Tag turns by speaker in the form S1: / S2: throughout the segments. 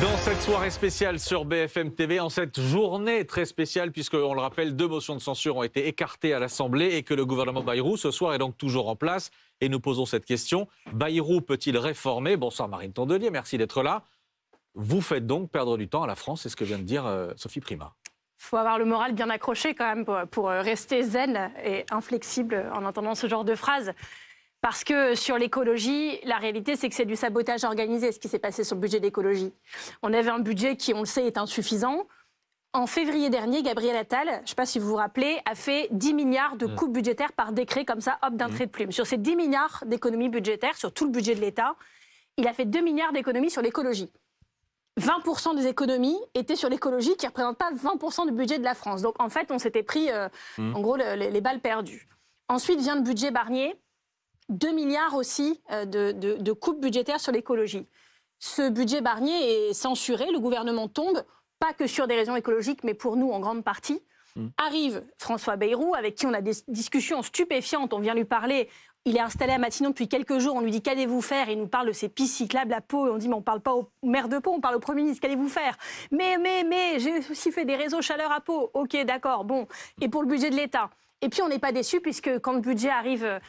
S1: Dans cette soirée spéciale sur BFM TV, en cette journée très spéciale, puisqu'on le rappelle, 2 motions de censure ont été écartées à l'Assemblée et que le gouvernement Bayrou, ce soir, est donc toujours en place. Et nous posons cette question. Bayrou peut-il réformer? Bonsoir Marine Tondelier, merci d'être là. Vous faites donc perdre du temps à la France, c'est ce que vient de dire Sophie Primas.
S2: Il faut avoir le moral bien accroché quand même pour rester zen et inflexible en entendant ce genre de phrases. Parce que sur l'écologie, la réalité, c'est que c'est du sabotage organisé, ce qui s'est passé sur le budget d'écologie. On avait un budget qui, on le sait, est insuffisant. En février dernier, Gabriel Attal, je ne sais pas si vous vous rappelez, a fait 10 milliards de coupes budgétaires par décret, comme ça, hop, d'un trait de plume. Sur ces 10 milliards d'économies budgétaires, sur tout le budget de l'État, il a fait 2 milliards d'économies sur l'écologie. 20% des économies étaient sur l'écologie, qui ne représente pas 20% du budget de la France. Donc, en fait, on s'était pris, en gros, les balles perdues. Ensuite vient le budget Barnier. 2 milliards aussi de coupes budgétaires sur l'écologie. Ce budget Barnier est censuré, le gouvernement tombe, pas que sur des raisons écologiques, mais pour nous en grande partie. Arrive François Bayrou, avec qui on a des discussions stupéfiantes, on vient lui parler. Il est installé à Matignon depuis quelques jours, on lui dit « qu'allez-vous faire ?» Il nous parle de ses pistes cyclables à Pau, et on dit « mais on ne parle pas au maire de Pau, on parle au Premier ministre, qu'allez-vous faire ?»« Mais, j'ai aussi fait des réseaux chaleur à Pau. » Ok, d'accord, bon. Et pour le budget de l'État? Et puis, on n'est pas déçus, puisque quand le budget arrive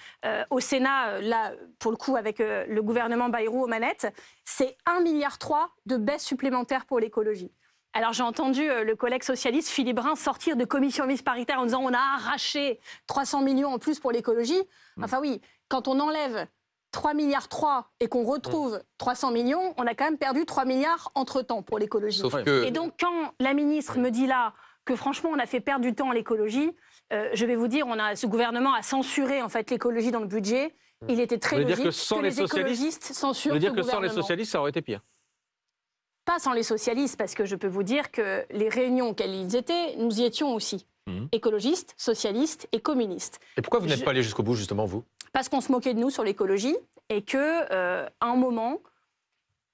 S2: au Sénat, là, pour le coup, avec le gouvernement Bayrou aux manettes, c'est 1,3 milliard de baisse supplémentaire pour l'écologie. Alors, j'ai entendu le collègue socialiste Philippe Brun sortir de commission mixte paritaire en disant on a arraché 300 millions en plus pour l'écologie. Enfin oui, quand on enlève 3,3 milliards et qu'on retrouve 300 millions, on a quand même perdu 3 milliards entre-temps pour l'écologie. Et donc, quand la ministre me dit là que franchement, on a fait perdre du temps à l'écologie, je vais vous dire, ce gouvernement a censuré en fait l'écologie dans le budget. Il était très logique que les écologistes censurent ce gouvernement. Vous voulez dire que sans les socialistes, ça aurait été pire? Pas sans les socialistes, parce que je peux vous dire que les réunions auxquelles ils étaient, nous y étions aussi. Écologistes, socialistes et communistes.
S3: Et pourquoi vous n'êtes pas allé jusqu'au bout, justement, vous?
S2: Parce qu'on se moquait de nous sur l'écologie et qu'à un moment,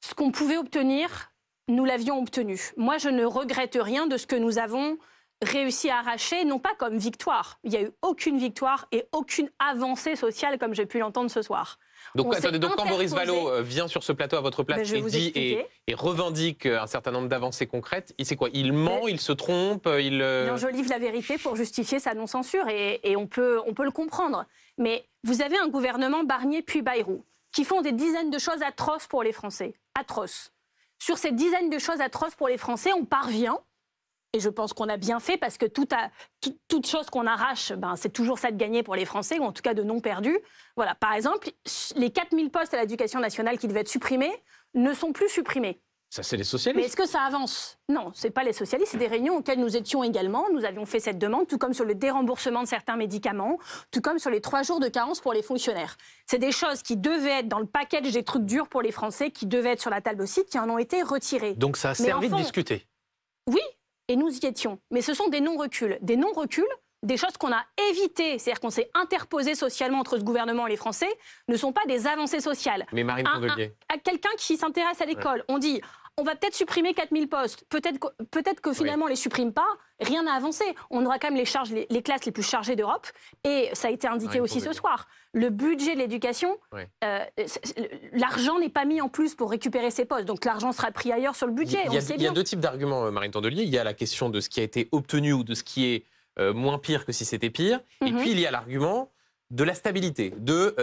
S2: ce qu'on pouvait obtenir, nous l'avions obtenu. Moi, je ne regrette rien de ce que nous avons réussi à arracher, non pas comme victoire. Il n'y a eu aucune victoire et aucune avancée sociale, comme j'ai pu l'entendre ce soir.
S3: Donc, attendez, donc quand Boris Vallaud vient sur ce plateau à votre place et dit et revendique un certain nombre d'avancées concrètes, c'est quoi? Il ment, il se trompe, il
S2: enjolive la vérité pour justifier sa non-censure et on peut le comprendre. Mais vous avez un gouvernement Barnier puis Bayrou qui font des dizaines de choses atroces pour les Français. Atroces. Sur ces dizaines de choses atroces pour les Français, on parvient. Et je pense qu'on a bien fait parce que toute chose qu'on arrache, c'est toujours ça de gagner pour les Français, ou en tout cas de non perdus. Voilà, par exemple, les 4000 postes à l'éducation nationale qui devaient être supprimés ne sont plus supprimés.
S1: Ça, c'est les socialistes.
S2: Mais est-ce que ça avance? Non, ce n'est pas les socialistes, c'est des réunions auxquelles nous étions également. Nous avions fait cette demande, tout comme sur le déremboursement de certains médicaments, tout comme sur les 3 jours de carence pour les fonctionnaires. C'est des choses qui devaient être dans le package des trucs durs pour les Français, qui devaient être sur la table aussi, qui en ont été retirés.
S3: Donc ça a servi de discuter?
S2: Oui. Et nous y étions. Mais ce sont des non-reculs. Des non-reculs, des choses qu'on a évitées, c'est-à-dire qu'on s'est interposé socialement entre ce gouvernement et les Français, ne sont pas des avancées sociales.
S3: Mais Marine Tondelier.
S2: À quelqu'un qui s'intéresse à l'école, on dit on va peut-être supprimer 4000 postes. Peut-être que finalement on ne les supprime pas, rien n'a avancé. On aura quand même les classes les plus chargées d'Europe. Et ça a été indiqué aussi ce soir. Le budget de l'éducation, l'argent n'est pas mis en plus pour récupérer ces postes. Donc l'argent sera pris ailleurs sur le budget.
S3: Il y a 2 types d'arguments, Marine Tondelier. Il y a la question de ce qui a été obtenu ou de ce qui est moins pire que si c'était pire. Et puis il y a l'argument de la stabilité,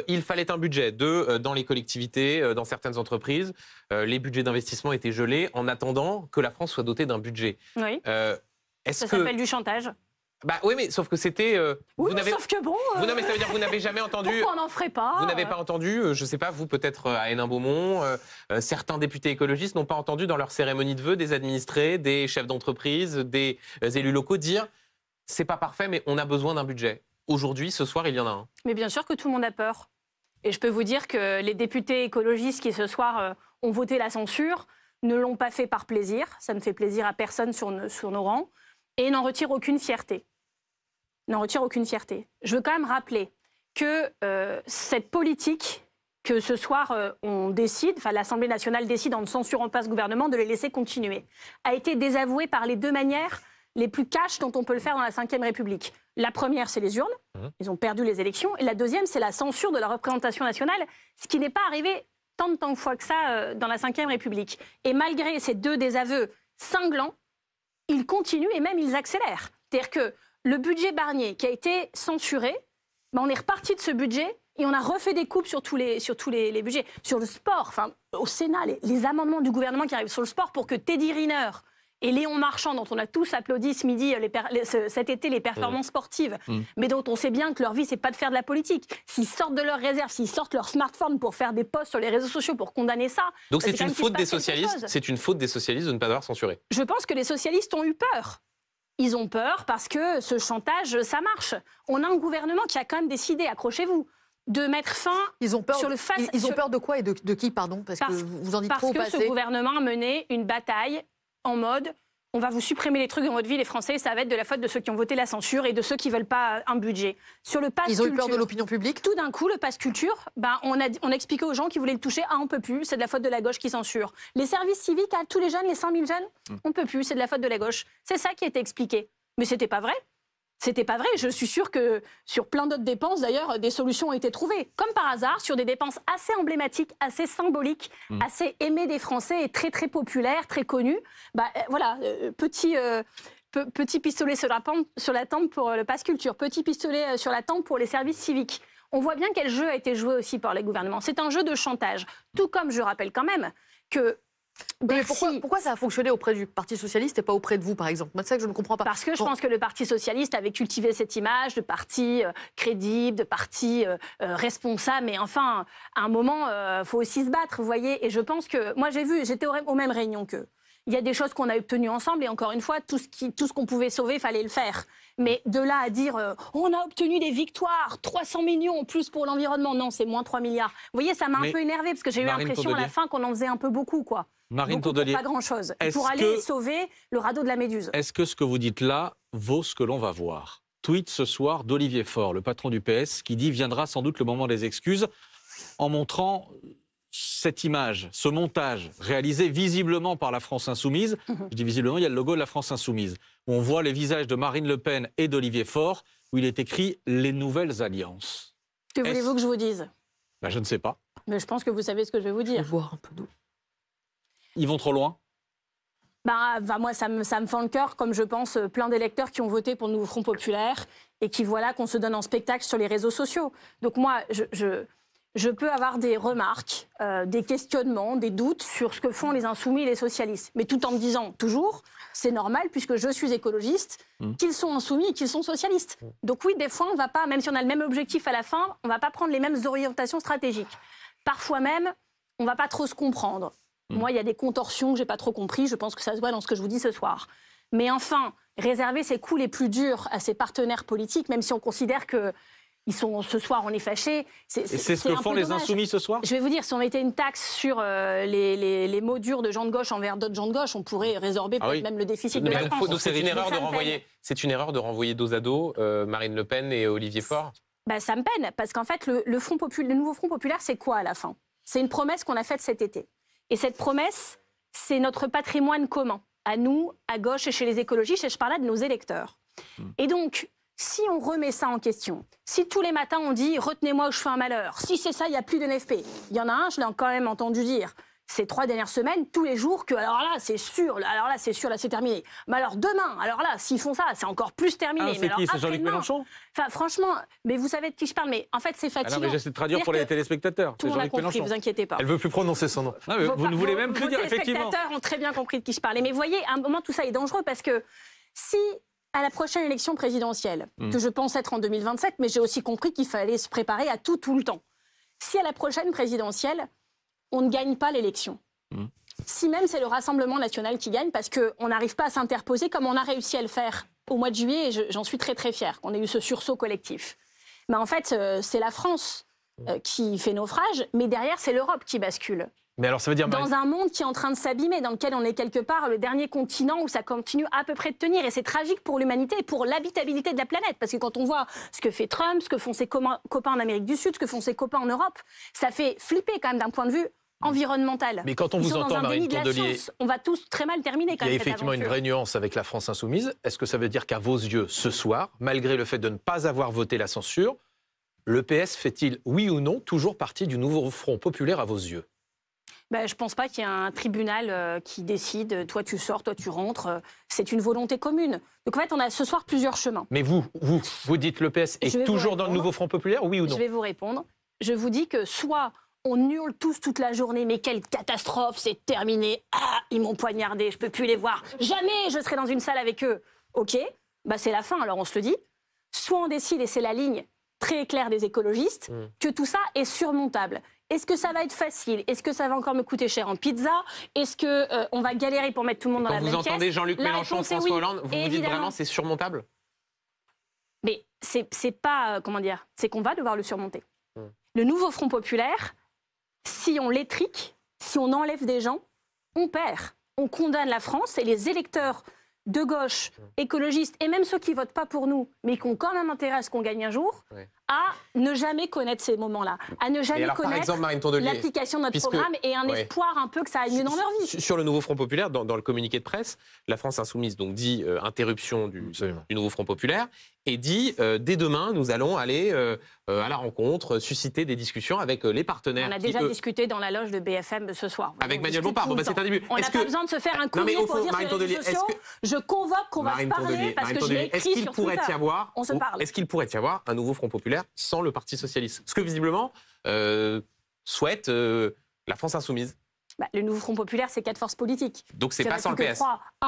S3: il fallait un budget, dans les collectivités, dans certaines entreprises, les budgets d'investissement étaient gelés en attendant que la France soit dotée d'un budget.
S2: Oui. Ça s'appelle du chantage.
S3: Oui, mais sauf que c'était...
S2: sauf que bon...
S3: Non, mais ça veut dire que vous n'avez jamais entendu...
S2: Pourquoi on n'en ferait pas?
S3: Vous n'avez pas entendu, je ne sais pas, vous peut-être à Hénin-Beaumont, certains députés écologistes n'ont pas entendu dans leur cérémonie de vœux des administrés, des chefs d'entreprise, des élus locaux dire « c'est pas parfait, mais on a besoin d'un budget ». Aujourd'hui, ce soir, il y en a un.
S2: Mais bien sûr que tout le monde a peur. Et je peux vous dire que les députés écologistes qui, ce soir, ont voté la censure, ne l'ont pas fait par plaisir. Ça ne fait plaisir à personne sur nos rangs. Et n'en retirent aucune fierté. Je veux quand même rappeler que cette politique que ce soir, on décide, l'Assemblée nationale décide en ne censurant pas ce gouvernement de les laisser continuer, a été désavouée par les 2 manières les plus cash dont on peut le faire dans la Ve République. La première, c'est les urnes. Ils ont perdu les élections. Et la deuxième, c'est la censure de la représentation nationale, ce qui n'est pas arrivé tant de fois que ça dans la Ve République. Et malgré ces deux désaveux cinglants, ils continuent et même ils accélèrent. C'est-à-dire que le budget Barnier qui a été censuré, on est reparti de ce budget et on a refait des coupes sur tous les budgets. Sur le sport, enfin, au Sénat, les amendements du gouvernement qui arrivent sur le sport pour que Teddy Riner et Léon Marchand, dont on a tous applaudi ce midi, cet été, les performances sportives, mais dont on sait bien que leur vie, c'est pas de faire de la politique. S'ils sortent de leur réserve, s'ils sortent leur smartphone pour faire des posts sur les réseaux sociaux pour condamner ça...
S3: Donc c'est une faute des socialistes. C'est une faute des socialistes de ne pas avoir censuré.
S2: Je pense que les socialistes ont eu peur. Ils ont peur parce que ce chantage, ça marche. On a un gouvernement qui a quand même décidé, accrochez-vous, de mettre fin sur le face...
S4: Ils ont peur de quoi et de qui, pardon? Parce que vous en dites trop au passé.
S2: Parce que ce gouvernement a mené une bataille en mode on va vous supprimer les trucs dans votre vie, les Français, ça va être de la faute de ceux qui ont voté la censure et de ceux qui ne veulent pas un budget. Sur le pass culture,
S4: ils ont eu peur de l'opinion publique.
S2: Tout d'un coup, le pass culture, on a expliqué aux gens qui voulaient le toucher, on ne peut plus, c'est de la faute de la gauche qui censure. Les services civiques à tous les jeunes, les 100 000 jeunes, on ne peut plus, c'est de la faute de la gauche. C'est ça qui a été expliqué. Mais ce n'était pas vrai. C'était pas vrai. Je suis sûre que sur plein d'autres dépenses, d'ailleurs, des solutions ont été trouvées. Comme par hasard, sur des dépenses assez emblématiques, assez symboliques, assez aimées des Français et très, très populaires, très connues. Petit pistolet sur la tempe pour le pass culture, petit pistolet sur la tempe pour les services civiques. On voit bien quel jeu a été joué aussi par les gouvernements. C'est un jeu de chantage. Tout comme je rappelle quand même que...
S4: Mais pourquoi ça a fonctionné auprès du Parti socialiste et pas auprès de vous, par exemple? C'est ça que je ne comprends pas.
S2: Parce que je pense que le Parti socialiste avait cultivé cette image de parti crédible, de parti responsable. Mais enfin, à un moment, il faut aussi se battre, vous voyez. Et je pense que... Moi, j'étais aux mêmes réunions qu'eux. Il y a des choses qu'on a obtenues ensemble et encore une fois, tout ce qu'on pouvait sauver, il fallait le faire. Mais de là à dire on a obtenu des victoires, 300 millions en plus pour l'environnement, non, c'est moins 3 milliards. Vous voyez, ça m'a un peu énervé parce que j'ai eu l'impression à la fin qu'on en faisait un peu beaucoup, quoi.
S1: Marine
S2: beaucoup
S1: Tondelier,
S2: pour pas grand-chose. Pour aller sauver le radeau de la Méduse.
S1: Est-ce que ce que vous dites là vaut ce que l'on va voir? Tweet ce soir d'Olivier Faure, le patron du PS, qui dit viendra sans doute le moment des excuses, en montrant cette image, ce montage réalisé visiblement par la France Insoumise. Je dis visiblement, il y a le logo de la France Insoumise. Où on voit les visages de Marine Le Pen et d'Olivier Faure, où il est écrit « Les nouvelles alliances ».
S2: Que voulez-vous que je vous dise?
S1: Je ne sais pas.
S2: Mais je pense que vous savez ce que je vais vous dire.
S4: Boire un peu d'eau.
S1: Ils vont trop loin?
S2: Moi, ça me fend le cœur, comme je pense plein d'électeurs qui ont voté pour le nouveau Front populaire et qui voilà qu'on se donne en spectacle sur les réseaux sociaux. Donc moi, je peux avoir des remarques, des questionnements, des doutes sur ce que font les insoumis et les socialistes. Mais tout en me disant toujours, c'est normal puisque je suis écologiste, qu'ils sont insoumis et qu'ils sont socialistes. Donc oui, des fois, on ne va pas, même si on a le même objectif à la fin, on ne va pas prendre les mêmes orientations stratégiques. Parfois même, on ne va pas trop se comprendre. Moi, il y a des contorsions que je n'ai pas trop compris. Je pense que ça se voit dans ce que je vous dis ce soir. Mais enfin, réserver ses coups les plus durs à ses partenaires politiques, même si on considère que ce soir, on est fâchés.
S1: C'est ce que font les insoumis ce soir?
S2: Je vais vous dire, si on mettait une taxe sur les mots durs de gens de gauche envers d'autres gens de gauche, on pourrait résorber peut-être même le déficit de la France.
S3: Donc c'est une erreur de renvoyer dos à dos Marine Le Pen et Olivier Faure?
S2: Ça me peine, parce qu'en fait, le nouveau Front populaire, c'est quoi à la fin? C'est une promesse qu'on a faite cet été. Et cette promesse, c'est notre patrimoine commun, à nous, à gauche et chez les écologistes, et je parlais de nos électeurs. Et donc, si on remet ça en question, si tous les matins on dit « retenez-moi ou je fais un malheur », si c'est ça, il n'y a plus de NFP. Il y en a un, je l'ai quand même entendu dire ces 3 dernières semaines, tous les jours, que alors là, c'est sûr, là, c'est terminé. Mais alors demain, alors là, s'ils font ça, c'est encore plus terminé.
S1: Ah, c'est qui? C'est Jean-Luc Mélenchon?
S2: Enfin, franchement, mais vous savez de qui je parle, mais en fait, c'est fatigant.
S1: Mais j'essaie de traduire pour les téléspectateurs.
S2: Tout le monde a compris, vous inquiétez pas.
S5: Elle veut plus prononcer son nom.
S1: Vous ne voulez même plus dire, effectivement.
S2: Les téléspectateurs ont très bien compris de qui je parlais. Mais vous voyez, à un moment, tout ça est dangereux parce que si, à la prochaine élection présidentielle, que je pense être en 2027, mais j'ai aussi compris qu'il fallait se préparer à tout le temps. Si à la prochaine présidentielle, on ne gagne pas l'élection, si même c'est le Rassemblement national qui gagne, parce qu'on n'arrive pas à s'interposer comme on a réussi à le faire au mois de juillet, et j'en suis très très fière qu'on ait eu ce sursaut collectif. Mais en fait, c'est la France qui fait naufrage, mais derrière, c'est l'Europe qui bascule.
S5: Mais alors ça veut dire
S2: dans un monde qui est en train de s'abîmer, dans lequel on est quelque part le dernier continent où ça continue à peu près de tenir. Et c'est tragique pour l'humanité et pour l'habitabilité de la planète. Parce que quand on voit ce que fait Trump, ce que font ses copains en Amérique du Sud, ce que font ses copains en Europe, ça fait flipper quand même d'un point de vue environnemental.
S5: Mais quand on vous entend, Marine Tondelier,
S2: on va tous très mal terminer quand même.
S5: Il y a effectivement une vraie nuance avec la France Insoumise. Est-ce que ça veut dire qu'à vos yeux, ce soir, malgré le fait de ne pas avoir voté la censure, le PS fait-il, oui ou non, toujours partie du nouveau Front populaire à vos yeux?
S2: Je ne pense pas qu'il y ait un tribunal qui décide, toi tu sors, toi tu rentres. C'est une volonté commune. Donc en fait, on a ce soir plusieurs chemins.
S5: Mais vous dites le PS est toujours dans le nouveau Front populaire, oui ou non?
S2: Je vais vous répondre. Je vous dis que soit on hurle tous toute la journée, mais quelle catastrophe, c'est terminé. Ah, ils m'ont poignardé, je ne peux plus les voir. Jamais je serai dans une salle avec eux. Ok, c'est la fin, alors on se le dit. Soit on décide, et c'est la ligne très claire des écologistes, que tout ça est surmontable. Est-ce que ça va être facile? Est-ce que ça va encore me coûter cher en pizza? Est-ce qu'on va galérer pour mettre tout le monde dans la même pièce?
S3: Quand vous entendez Jean-Luc Mélenchon, François Hollande, vous vous dites vraiment c'est surmontable?
S2: Mais c'est pas, comment dire, c'est qu'on va devoir le surmonter. Le nouveau Front populaire, si on l'étrique, si on enlève des gens, on perd. On condamne la France et les électeurs de gauche, écologistes, et même ceux qui ne votent pas pour nous, mais qui ont quand même intérêt à ce qu'on gagne un jour, à ne jamais connaître ces moments-là, à ne jamais connaître l'application de notre programme et un espoir un peu que ça aille mieux dans leur vie.
S3: Sur le nouveau Front populaire, dans le communiqué de presse, la France insoumise donc dit interruption du nouveau Front populaire et dit dès demain, nous allons aller à la rencontre, susciter des discussions avec les partenaires.
S2: On a déjà discuté dans la loge de BFM ce soir.
S3: Avec Manuel Bompard, c'est un début.
S2: On n'a pas besoin de se faire un collier pour dire sur les réseaux sociaux, je convoque qu'on va se parler parce que je l'ai écrit sur Twitter. On se parle.
S3: Est-ce qu'il pourrait y avoir un nouveau Front populaire sans le Parti socialiste? Ce que visiblement souhaite la France insoumise.
S2: Le nouveau Front populaire, c'est 4 forces politiques.
S3: Donc c'est pas sans le PS.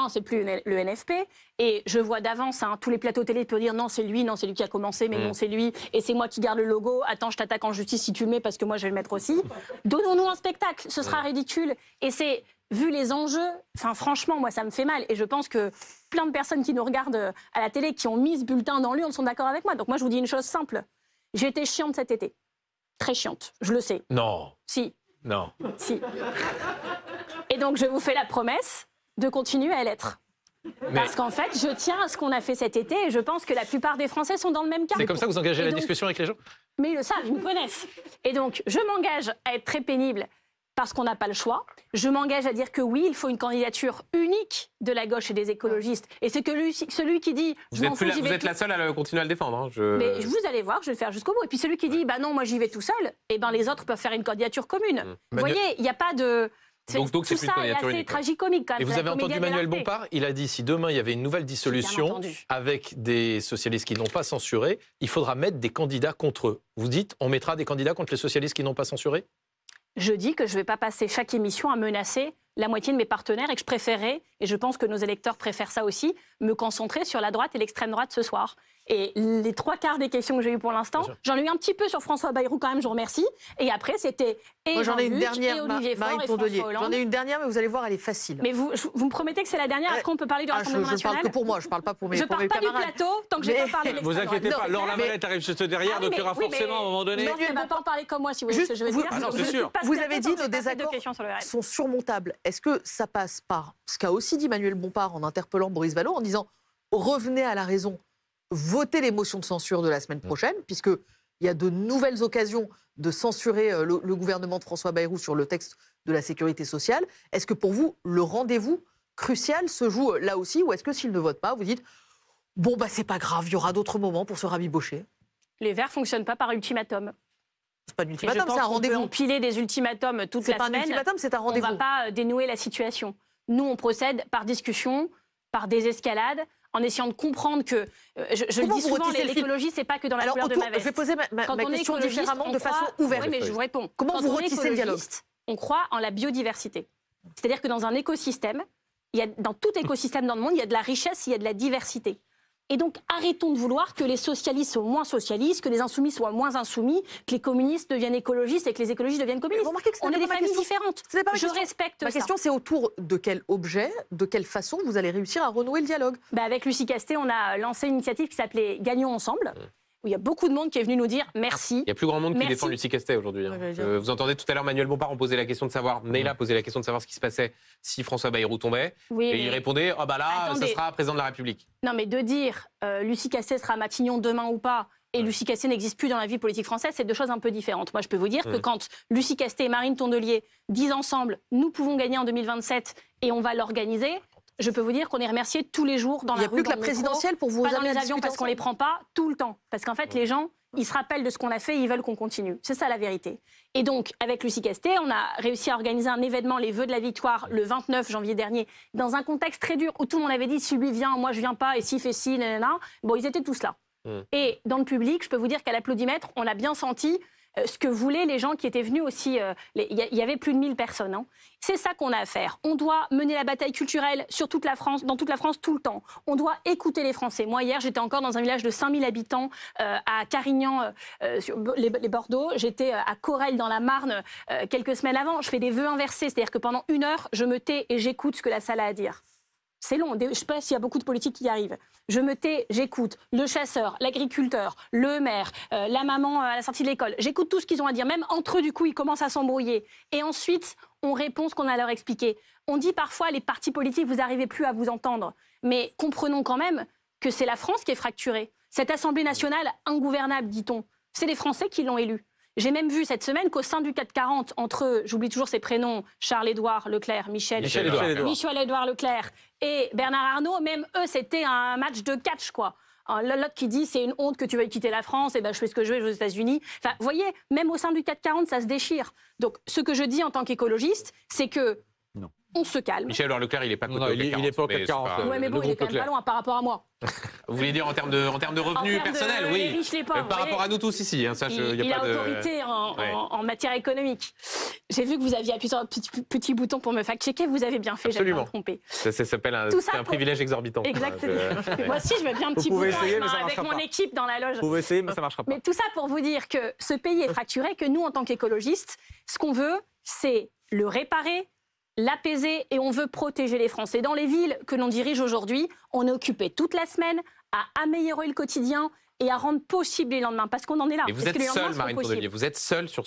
S2: C'est plus le NFP. Et je vois d'avance tous les plateaux télé pour dire non, c'est lui qui a commencé, mais non, c'est lui. Et c'est moi qui garde le logo. Attends, je t'attaque en justice si tu le mets parce que moi, je vais le mettre aussi. Donnons-nous un spectacle. Ce sera ridicule. Et c'est, vu les enjeux, franchement, moi, ça me fait mal. Et je pense que plein de personnes qui nous regardent à la télé, qui ont mis ce bulletin dans l'urne, sont d'accord avec moi. Donc moi, je vous dis une chose simple. J'ai été chiante cet été. Très chiante. Je le sais.
S5: Non.
S2: Si.
S5: Non.
S2: Si. Et donc, je vous fais la promesse de continuer à l'être. Parce qu'en fait, je tiens à ce qu'on a fait cet été et je pense que la plupart des Français sont dans le même cas.
S5: C'est comme ça que vous engagez la discussion avec les gens?
S2: Mais ils le savent, ils me connaissent. Et donc, je m'engage à être très pénible parce qu'on n'a pas le choix. Je m'engage à dire que oui, il faut une candidature unique de la gauche et des écologistes. Et c'est que celui qui dit...
S3: Vous êtes la seule à continuer à le défendre.
S2: Mais vous allez voir, je vais le faire jusqu'au bout. Et puis celui qui dit, non, moi j'y vais tout seul, les autres peuvent faire une candidature commune. Vous voyez, il n'y a pas de...
S3: Donc
S2: tout ça est assez tragicomique quand même.
S5: Et vous avez entendu Manuel Bompard, il a dit si demain il y avait une nouvelle dissolution avec des socialistes qui n'ont pas censuré, il faudra mettre des candidats contre eux. Vous dites, on mettra des candidats contre les socialistes qui n'ont pas censuré?
S2: Je dis que je ne vais pas passer chaque émission à menacer la moitié de mes partenaires et que je préférais, et je pense que nos électeurs préfèrent ça aussi, me concentrer sur la droite et l'extrême droite ce soir. Et les 3/4 des questions que j'ai eues pour l'instant, j'en ai eu un petit peu sur François Bayrou quand même, je vous remercie. Et après, c'était
S4: j'en ai une dernière,
S2: Olivier Faure et François Hollande.
S4: J'en ai une dernière, mais vous allez voir, elle est facile.
S2: Mais vous me promettez que c'est la dernière, après on peut parler du Rassemblement National?
S4: Je parle que pour moi, je ne parle pas pour mes camarades.
S2: Je ne parle pas du plateau, tant que je n'ai pas parlé de
S1: Vous inquiétez pas, Laure Lavalette arrive juste derrière, donc il y aura forcément à un moment donné...
S2: Elle ne va pas en parler comme moi, si vous voyez ce que je veux dire.
S1: Ah non, c'est sûr.
S4: Vous avez dit nos désaccords sont surmontables. Est-ce que ça passe par ce qu'a aussi dit Manuel Bompard en interpellant Boris Vallaud, en disant revenez à la raison, votez les motions de censure de la semaine prochaine, puisqu'il y a de nouvelles occasions de censurer le gouvernement de François Bayrou sur le texte de la sécurité sociale. Est-ce que pour vous, le rendez-vous crucial se joue là aussi, ou est-ce que s'il ne vote pas, vous dites c'est pas grave, il y aura d'autres moments pour se rabibocher?
S2: Les Verts ne fonctionnent pas par ultimatum.
S4: C'est pas un ultimatum, c'est un rendez-vous.
S2: On peut empiler des ultimatums toute la semaine.
S4: C'est pas un ultimatum, c'est un rendez-vous.
S2: On ne va pas dénouer la situation. Nous, on procède par discussion, par désescalade, en essayant de comprendre que, je le dis souvent, l'écologie, c'est pas que dans la couleur de ma veste.
S4: Je vais poser ma question différemment, de façon ouverte.
S2: Oui, mais je vous réponds.
S4: Comment vous retissez le dialogue?
S2: On croit en la biodiversité. C'est-à-dire que dans un écosystème, dans tout écosystème dans le monde, il y a de la richesse, il y a de la diversité. Et donc, arrêtons de vouloir que les socialistes soient moins socialistes, que les insoumis soient moins insoumis, que les communistes deviennent écologistes et que les écologistes deviennent communistes. On est des familles différentes. Je respecte ça.
S4: Ma question, c'est autour de quel objet, de quelle façon vous allez réussir à renouer le dialogue?
S2: Avec Lucie Castet, on a lancé une initiative qui s'appelait Gagnons ensemble, où il y a beaucoup de monde qui est venu nous dire merci.
S3: Il y a plus grand monde qui défend Lucie Castet aujourd'hui. Vous entendez tout à l'heure Manuel Bompard, on posait la question de savoir, Neila posait la question de savoir ce qui se passait si François Bayrou tombait. Et il répondait, ça sera président de la République.
S2: Non, mais de dire Lucie Castet sera à Matignon demain ou pas, et Lucie Castet n'existe plus dans la vie politique française, c'est deux choses un peu différentes. Moi, je peux vous dire que quand Lucie Castet et Marine Tondelier disent ensemble, nous pouvons gagner en 2027 et on va l'organiser, je peux vous dire qu'on est remercié tous les jours dans la rue.
S4: Il n'y a plus que la présidentielle pour vous
S2: pas dans les avions parce qu'on les prend pas tout le temps. Parce qu'en fait, les gens, ils se rappellent de ce qu'on a fait et ils veulent qu'on continue. C'est ça la vérité. Et donc, avec Lucie Castet, on a réussi à organiser un événement, les Vœux de la Victoire, le 29 janvier dernier, dans un contexte très dur où tout le monde avait dit si lui vient, moi je viens pas, et s'il fait ci, nanana. Bon, ils étaient tous là. Et dans le public, je peux vous dire qu'à l'applaudimètre, on a bien senti ce que voulaient les gens qui étaient venus aussi. Il y avait plus de 1000 personnes. Hein. C'est ça qu'on a à faire. On doit mener la bataille culturelle sur toute la France, dans toute la France, tout le temps. On doit écouter les Français. Moi, hier, j'étais encore dans un village de 5000 habitants à Carignan, sur les Bordeaux. J'étais à Corrèze, dans la Marne, quelques semaines avant. Je fais des vœux inversés, c'est-à-dire que pendant 1 heure, je me tais et j'écoute ce que la salle a à dire. C'est long, je ne sais pas s'il y a beaucoup de politiques qui y arrivent. Je me tais, j'écoute le chasseur, l'agriculteur, le maire, la maman à la sortie de l'école. J'écoute tout ce qu'ils ont à dire. Même entre eux, du coup, ils commencent à s'embrouiller. Et ensuite, on répond ce qu'on a à leur expliquer. On dit parfois, les partis politiques, vous n'arrivez plus à vous entendre. Mais comprenons quand même que c'est la France qui est fracturée. Cette Assemblée nationale, ingouvernable, dit-on, c'est les Français qui l'ont élue. J'ai même vu cette semaine qu'au sein du 440, entre, j'oublie toujours ses prénoms, Charles-Édouard Leclerc, Michel-Édouard Leclerc et Bernard Arnault, même eux, c'était un match de catch, quoi. L'autre qui dit c'est une honte que tu veuilles quitter la France, et ben je fais ce que je veux, je vais aux États-Unis. Enfin, vous voyez, même au sein du 440, ça se déchire. Donc, ce que je dis en tant qu'écologiste, c'est que on se calme.
S3: Michel-Édouard Leclerc, il n'est pas côté au 440.
S1: Il n'est pas au 440.
S2: Ouais, mais bon, il est quand même pas loin par rapport à moi.
S3: Vous voulez dire en termes de revenus personnels, oui.
S2: Les riches, les pauvres,
S3: par rapport à nous tous ici, hein, ça,
S2: il a autorité en matière économique. J'ai vu que vous aviez appuyé sur un petit bouton pour me fact-checker. Vous avez bien fait, j'avais pas trompé.
S3: Ça s'appelle un privilège exorbitant.
S2: Exactement. Moi aussi, je veux bien un petit bouton avec mon équipe dans la loge.
S1: Vous pouvez essayer, mais ça ne marchera pas.
S2: Mais tout ça pour vous dire que ce pays est fracturé, que nous, en tant qu'écologistes, ce qu'on veut, c'est le réparer, l'apaiser, et on veut protéger les Français. Dans les villes que l'on dirige aujourd'hui, on est occupé toute la semaine à améliorer le quotidien et à rendre possible les lendemains, parce qu'on en est là.
S3: Et vous êtes seule, Marine Tondelier, vous êtes seule sur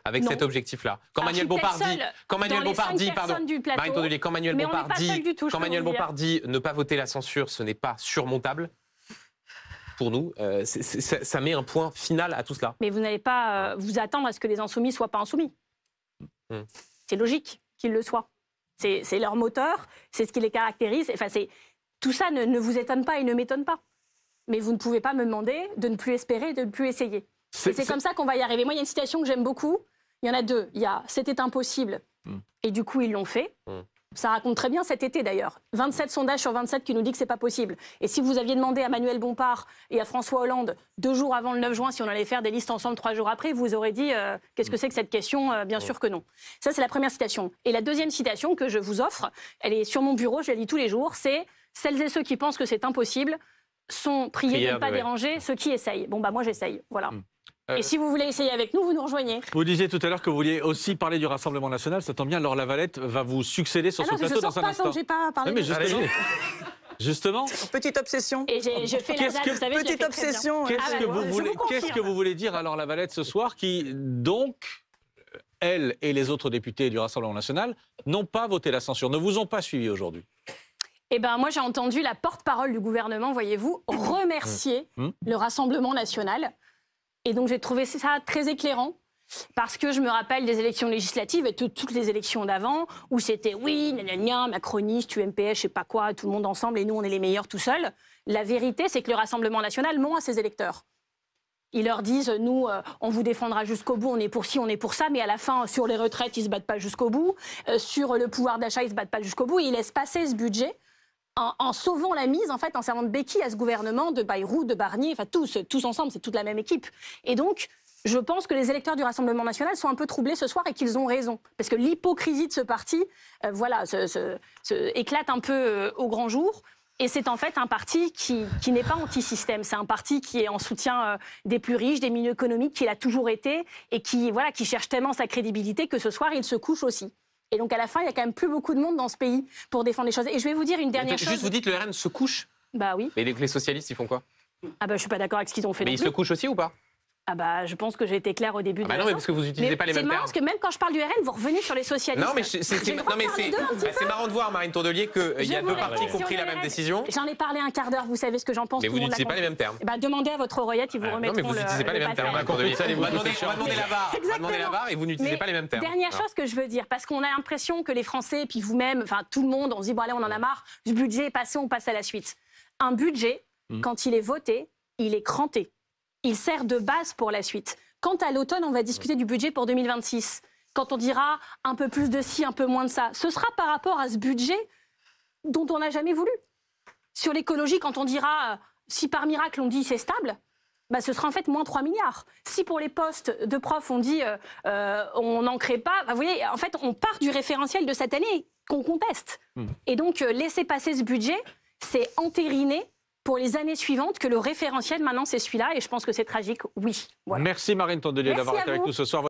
S3: avec cet objectif-là. Quand Manuel Bompard dit ne pas voter la censure, ce n'est pas surmontable. Pour nous, ça met un point final à tout cela.
S2: Mais vous n'allez pas vous attendre à ce que les insoumis ne soient pas insoumis. C'est logique qu'ils le soient. C'est leur moteur, c'est ce qui les caractérise. Enfin, tout ça ne vous étonne pas et ne m'étonne pas. Mais vous ne pouvez pas me demander de ne plus espérer, de ne plus essayer. C'est comme ça qu'on va y arriver. Moi, il y a une citation que j'aime beaucoup. Il y en a deux. Il y a « C'était impossible » et du coup, ils l'ont fait. Ça raconte très bien cet été d'ailleurs. 27 sondages sur 27 qui nous disent que c'est pas possible. Et si vous aviez demandé à Manuel Bompard et à François Hollande 2 jours avant le 9 juin si on allait faire des listes ensemble 3 jours après, vous aurez dit qu'est-ce que c'est que cette question Bien sûr que non. Ça, c'est la première citation. Et la deuxième citation que je vous offre, elle est sur mon bureau, je la lis tous les jours, c'est « Celles et ceux qui pensent que c'est impossible sont priés de ne pas déranger ceux qui essayent. » Bon, bah moi j'essaye, voilà. Et si vous voulez essayer avec nous, vous nous rejoignez.
S1: Vous disiez tout à l'heure que vous vouliez aussi parler du Rassemblement national. Ça tombe bien, Laure Lavalette va vous succéder sur ce plateau dans un instant.
S2: Non, je pas parlé
S1: mais justement,
S6: petite obsession.
S2: Et je fais la dalle, vous savez,
S6: petite obsession.
S1: Qu'est-ce que vous voulez dire à Laure Lavalette ce soir, qui donc, elle et les autres députés du Rassemblement national, n'ont pas voté la censure, ne vous ont pas suivi aujourd'hui?
S2: Eh bien, moi, j'ai entendu la porte-parole du gouvernement, voyez-vous, remercier le Rassemblement national. Et donc, j'ai trouvé ça très éclairant, parce que je me rappelle des élections législatives et toutes les élections d'avant, où c'était oui, gna, macroniste, UMPS, je sais pas quoi, tout le monde ensemble, et nous, on est les meilleurs tout seuls. La vérité, c'est que le Rassemblement national ment à ses électeurs. Ils leur disent, nous, on vous défendra jusqu'au bout, on est pour ci, on est pour ça, mais à la fin, sur les retraites, ils se battent pas jusqu'au bout, sur le pouvoir d'achat, ils se battent pas jusqu'au bout, et ils laissent passer ce budget en sauvant la mise, en fait, en servant de béquille à ce gouvernement de Bayrou, de Barnier, enfin tous ensemble, c'est toute la même équipe. Et donc, je pense que les électeurs du Rassemblement national sont un peu troublés ce soir et qu'ils ont raison. Parce que l'hypocrisie de ce parti, éclate un peu au grand jour. Et c'est en fait un parti qui n'est pas anti-système. C'est un parti qui est en soutien des plus riches, des milieux économiques, qui l'a toujours été, et qui cherche tellement sa crédibilité que ce soir, il se couche aussi. Et donc, à la fin, il y a quand même plus beaucoup de monde dans ce pays pour défendre les choses. Et je vais vous dire une dernière chose.
S3: Juste, vous dites le RN se couche?
S2: Bah oui.
S3: Mais les socialistes, ils font quoi?
S2: Ah bah je suis pas d'accord avec ce qu'ils ont fait.
S3: Mais ils se couchent aussi ou pas?
S2: Ah bah, je pense que j'ai été claire au début de
S3: non, mais parce que vous n'utilisez pas les mêmes termes.
S2: C'est marrant parce que même quand je parle du RN, vous revenez sur les socialistes.
S3: Non, mais c'est marrant de voir, Marine Tondelier, qu'il y a deux partis qui ont pris la même décision.
S2: J'en ai parlé un quart d'heure, vous savez ce que j'en pense.
S3: Mais vous n'utilisez pas les mêmes termes.
S2: Demandez à votre oreillette, ils vous remettront.
S3: Non, mais vous n'utilisez pas les mêmes termes. On va demander la barre et vous n'utilisez pas les mêmes termes.
S2: Dernière chose que je veux dire, parce qu'on a l'impression que les Français, et puis vous-même, enfin tout le monde, on se dit, bon allez, on en a marre, ce budget est passé, on passe à la suite. Un budget, quand il est voté, il est cranté. Il sert de base pour la suite. Quand à l'automne, on va discuter du budget pour 2026, quand on dira un peu plus de ci, un peu moins de ça, ce sera par rapport à ce budget dont on n'a jamais voulu. Sur l'écologie, quand on dira, si par miracle on dit c'est stable, bah ce sera en fait moins 3 milliards. Si pour les postes de profs, on dit on n'en crée pas, bah vous voyez, en fait, on part du référentiel de cette année qu'on conteste. Et donc, laisser passer ce budget, c'est entériner pour les années suivantes que le référentiel, maintenant, c'est celui-là. Et je pense que c'est tragique, oui. Voilà.
S1: Merci Marine Tondelier d'avoir été avec nous ce soir.